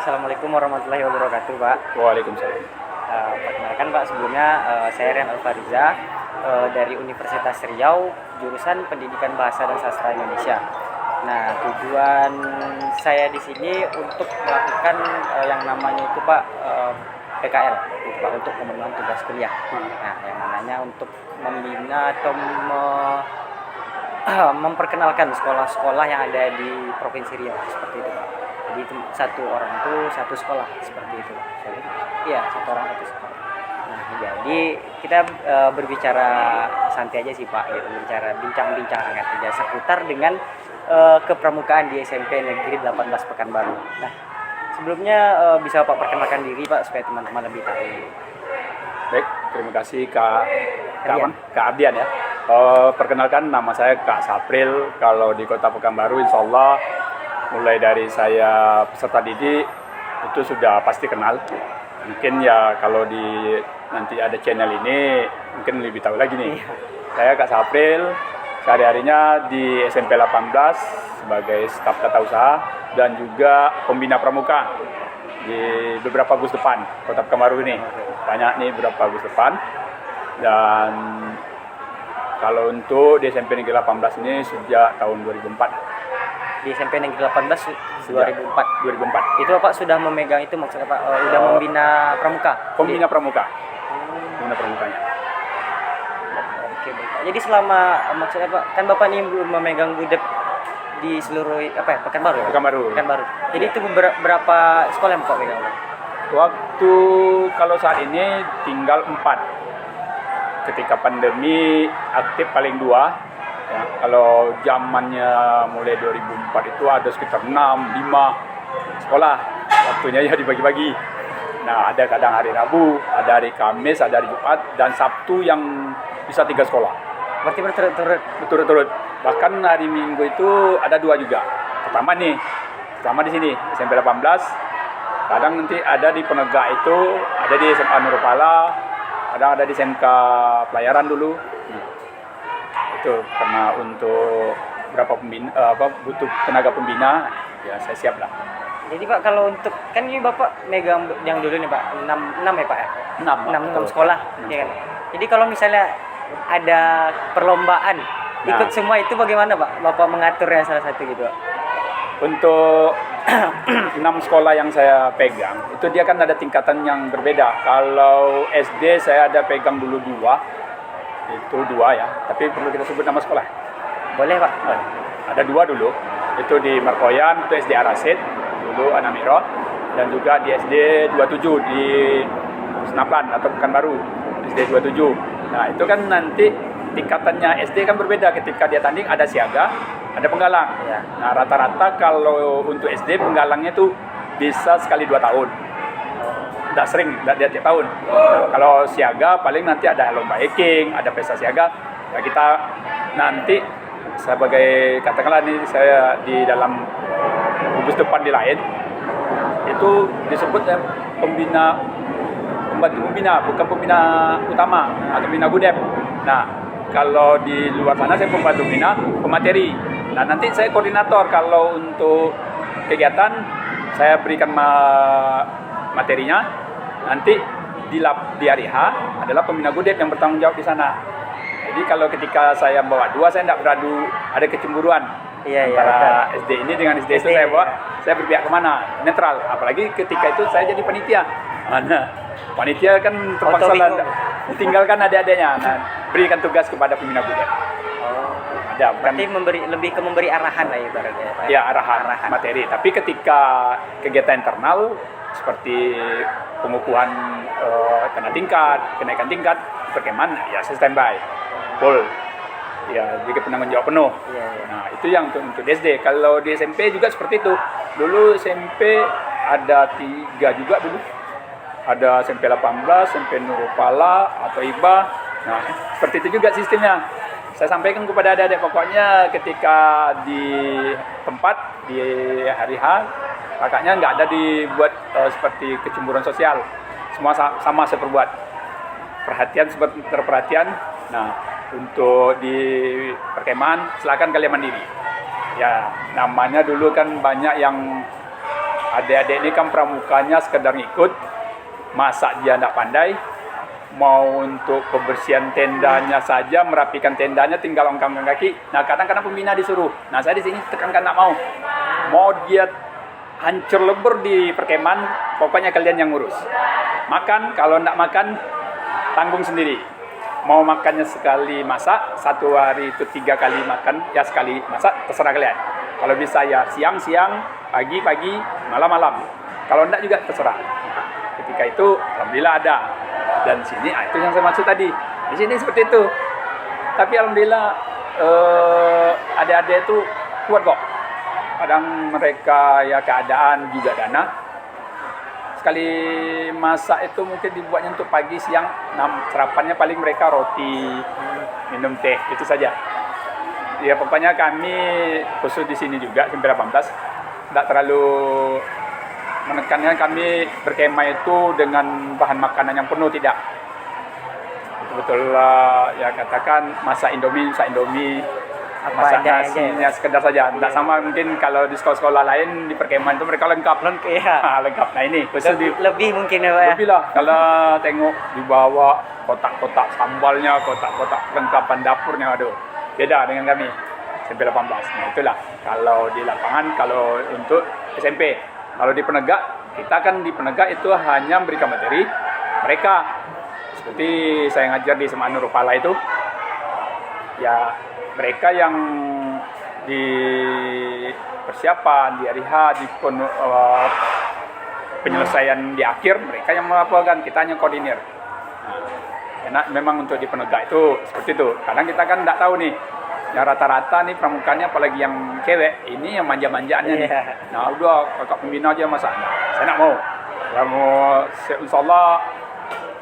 Assalamualaikum warahmatullahi wabarakatuh, Pak. Waalaikumsalam. Perkenalkan, Pak, sebelumnya saya Rian Alfariza dari Universitas Riau, jurusan Pendidikan Bahasa dan Sastra Indonesia. Nah, tujuan saya di sini untuk melakukan yang namanya itu, Pak, PKL, gitu, Pak, untuk pemenuhan tugas kuliah. Nah, yang namanya untuk membina atau memperkenalkan sekolah-sekolah yang ada di Provinsi Riau, seperti itu, Pak. Jadi itu satu orang itu satu sekolah, seperti itu. Iya, satu orang satu sekolah. Nah, jadi kita berbicara santai aja sih, Pak, gitu, bincang-bincang hangat aja seputar dengan kepramukaan di SMP Negeri 18 Pekanbaru. Nah, sebelumnya bisa Pak perkenalkan diri, Pak, supaya teman-teman lebih tahu. Baik, terima kasih Kak Ardian. Kak Ardian ya. Perkenalkan, nama saya Kak Sapril. Kalau di Kota Pekanbaru, insya Allah mulai dari saya peserta didik itu sudah pasti kenal. Mungkin ya kalau nanti ada channel ini mungkin lebih tahu lagi nih. Saya Kak Sapril, sehari-harinya di SMP 18 sebagai staf tata usaha dan juga pembina pramuka di beberapa bus depan Kota Pekanbaru ini. Banyak nih beberapa bus depan. Dan kalau untuk di SMP Negeri 18 ini sejak tahun 2004. Di SMP Negeri 18 2004. 2004. Itu Bapak sudah memegang itu, maksudnya Pak, sudah membina pramuka? Pembina pramuka. Pembina pramukanya. Oke, baik, Pak. Jadi selama maksudnya Pak, kan Bapak ini belum memegang gudep di seluruh Pekanbaru. Ya? Pekanbaru. Jadi itu berapa sekolah yang Bapak pegang, Pak? Waktu kalau saat ini tinggal 4. Ketika pandemi aktif paling 2. Ya, kalau zamannya mulai 2004 itu ada sekitar 6, 5 sekolah. Waktunya ya dibagi-bagi. Nah, ada kadang hari Rabu, ada hari Kamis, ada hari Jumat, dan Sabtu yang bisa 3 sekolah. Berarti berturut-turut. Bahkan hari Minggu itu ada 2 juga. Pertama di sini SMP 18. Kadang nanti ada di Penegak itu, ada di SMA Nurpala, kadang ada di SMK Pelayaran dulu. Itu karena untuk berapa butuh tenaga pembina, ya saya siap lah. Jadi Pak, kalau untuk kan ini Bapak megang yang dulu nih Pak, 6 ya Pak ya? 6 sekolah. Ya kan? Jadi kalau misalnya ada perlombaan ikut semua itu bagaimana Pak? Bapak mengaturnya salah satu gitu, Pak? Untuk 6 sekolah yang saya pegang, itu dia kan ada tingkatan yang berbeda. Kalau SD saya ada pegang dulu 2. Itu 2 ya, tapi perlu kita sebut nama sekolah? Boleh Pak. Ada 2 dulu, itu di Markoyan, itu SD Arasid dulu Anamiro, dan juga di SD 27 di Senaplan atau Pekanbaru, SD 27. Nah, itu kan nanti tingkatannya SD kan berbeda, ketika dia tanding ada siaga, ada penggalang. Ya. Nah, rata-rata kalau untuk SD penggalangnya tuh bisa sekali 2 tahun. Tidak sering, tidak tiap tahun. Nah, kalau siaga paling nanti ada lomba hiking, ada pesta siaga. Ya kita nanti sebagai katakanlah nih saya di dalam gugus depan di lain itu disebut pembantu pembina, bukan pembina utama atau pembina gudep. Nah, kalau di luar sana saya pembantu pembina pemateri. Nah, nanti saya koordinator kalau untuk kegiatan saya berikan materinya. Nanti di hari H adalah pembina gudep yang bertanggung jawab di sana. Jadi kalau ketika saya bawa 2, saya tidak beradu ada kecemburuan antara SD ini dengan SD itu saya bawa, saya berpihak kemana? Netral. Apalagi ketika itu saya jadi panitia. Nah, panitia kan terpaksa tinggalkan adik-adiknya. Nah, berikan tugas kepada pembina gudep. Ada, berarti lebih ke memberi arahan lah ibaratnya, Pak. Ya, arahan materi. Tapi ketika kegiatan internal seperti pengukuhan kenaikan tingkat perkeman, ya saya standby full, ya jadi penanggung jawab penuh. Nah, itu yang untuk SD. Kalau di SMP juga seperti itu. Dulu SMP ada 3 juga dulu, ada SMP 18, SMP Nurpala atau IBA. Nah, seperti itu juga sistemnya. Saya sampaikan kepada adik-adik, pokoknya ketika di tempat di hari H kakaknya nggak ada dibuat seperti kecemburuan sosial, semua sama saya perbuat, perhatian seperti terperhatian. Nah, untuk di perkemahan silakan kalian mandiri. Ya, namanya dulu kan banyak yang adik-adik ini kan pramukanya sekedar ngikut, masak dia tidak pandai, mau untuk kebersihan tendanya saja, merapikan tendanya tinggal ongkang kaki. Nah kadang-kadang pembina disuruh, nah saya di sini tekankan tidak mau dia hancur lebur di perkemahan, pokoknya kalian yang ngurus. Makan, kalau tidak makan tanggung sendiri. Mau makannya sekali masak, 1 hari itu 3 kali makan, ya sekali masak, terserah kalian. Kalau bisa ya siang-siang, pagi-pagi, malam-malam. Kalau enggak juga terserah. Nah, ketika itu alhamdulillah ada. Dan sini itu yang saya maksud tadi. Di sini seperti itu. Tapi alhamdulillah adik-adik itu kuat kok. Kadang mereka ya keadaan juga dana. Sekali masak itu mungkin dibuatnya untuk pagi, siang, sarapannya paling mereka roti, minum teh, itu saja. Ya pokoknya kami khusus di sini juga Semper 18 tidak terlalu menekankan kami berkemah itu dengan bahan makanan yang penuh, tidak. Betul-betul ya katakan masak Indomie, masak nasinya sekedar saja. Tidak sama mungkin kalau di sekolah-sekolah lain di perkemahan itu mereka lengkap. Ya. Lengkap. Nah ini khusus lebih mungkin ya Pak ya. Lebih lah. Kalau tengok dibawa kotak-kotak sambalnya, kotak-kotak perlengkapan dapurnya, aduh beda dengan kami SMP 18. Nah itulah kalau di lapangan, kalau untuk SMP. Kalau di penegak, kita kan di penegak itu hanya memberikan materi mereka. Seperti saya ngajar di SMA Nurul Fala itu, ya mereka yang di persiapan, di hari H, di penyelesaian di akhir, mereka yang melaporkan, kita hanya koordinir. Nah, memang untuk di penegak itu seperti itu. Kadang kita kan tidak tahu nih, yang rata-rata nih pramukanya apalagi yang cewek, ini yang manja-manjaannya nih. Nah udah kakak pembina aja masa. Nah, saya tidak mau. Saya mau, insya Allah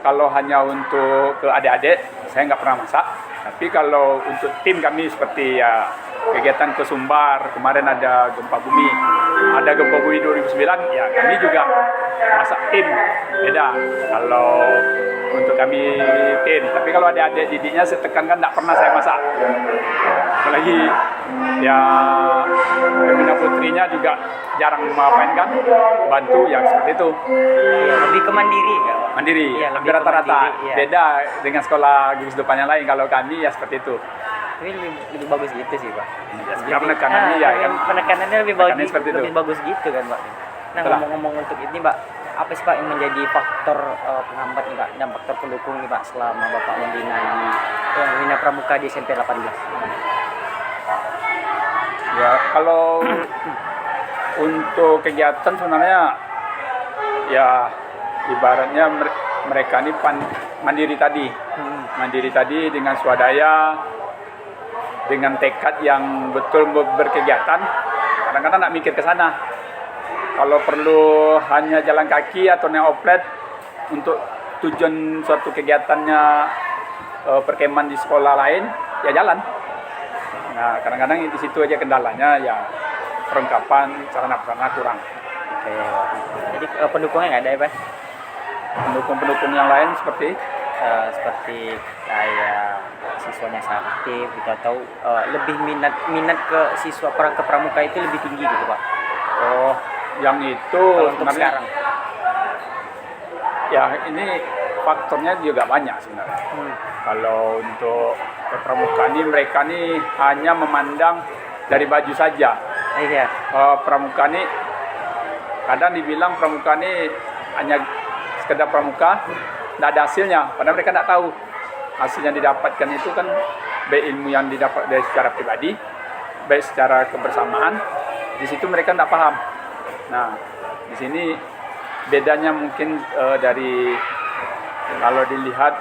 kalau hanya untuk ke adik-adik, saya nggak pernah masak. Tapi kalau untuk tim kami seperti ya kegiatan ke Sumbar, kemarin ada gempa bumi 2009, ya kami juga masak tim, beda. Kalau untuk kami tim, tapi kalau adik-adik didiknya saya tekankan tidak pernah saya masak. Apalagi ya pembina putrinya juga jarang memainkan, bantu ya seperti itu. Ya, lebih ke mandiri ya, Pak? Mandiri, ya, hampir rata-rata. Ya. Beda dengan sekolah gugus depan yang lain. Kalau kami ya seperti itu. Tapi lebih bagus gitu sih Pak. Ya, penekanannya ya kan. Penekanannya lebih bagus gitu kan Pak. Nah ngomong-ngomong untuk ini Pak, apa sih Pak yang menjadi faktor penghambat nih Pak dan faktor pendukung nih Pak selama Bapak membina pramuka di SMP 18? Ya kalau untuk kegiatan sebenarnya ya ibaratnya mereka ini mandiri tadi dengan swadaya, dengan tekad yang betul berkegiatan. Kadang-kadang nak mikir ke sana. Kalau perlu hanya jalan kaki atau naik oplet untuk tujuan suatu kegiatannya perkemahan di sekolah lain, ya jalan. Nah, kadang-kadang di situ aja kendalanya, ya perlengkapan sarana-prasarana kurang. Oke. Jadi pendukungnya nggak ada ya Pak? Pendukung-pendukung yang lain seperti kayak siswanya aktif gitu, atau lebih minat ke siswa ke pramuka itu lebih tinggi gitu Pak? Oh, yang itu untuk sekarang. Ya ini faktornya juga banyak sebenarnya. Kalau untuk pramuka ini mereka ini hanya memandang dari baju saja. Iya. Pramuka ini kadang dibilang pramuka ini hanya sekedar pramuka, tidak ada hasilnya. Padahal mereka tidak tahu hasil yang didapatkan itu kan baik ilmu yang didapat dari secara pribadi, baik secara kebersamaan. Di situ mereka tidak paham. Nah, di sini bedanya mungkin dari kalau dilihat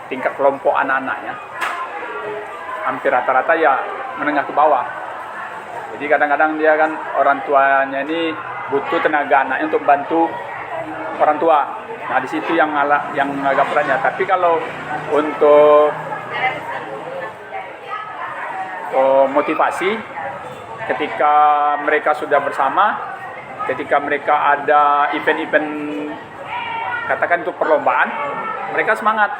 tingkat kelompok anak-anaknya, hampir rata-rata ya menengah ke bawah. Jadi kadang-kadang dia kan orang tuanya ini butuh tenaga anaknya untuk bantu orang tua. Nah di situ yang agak beratnya. Tapi kalau untuk motivasi, ketika mereka sudah bersama, ketika mereka ada event-event katakan itu perlombaan, mereka semangat,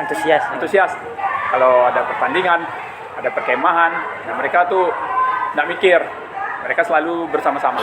antusias. Kalau ada pertandingan, ada perkemahan, nah mereka tuh nggak mikir, mereka selalu bersama-sama.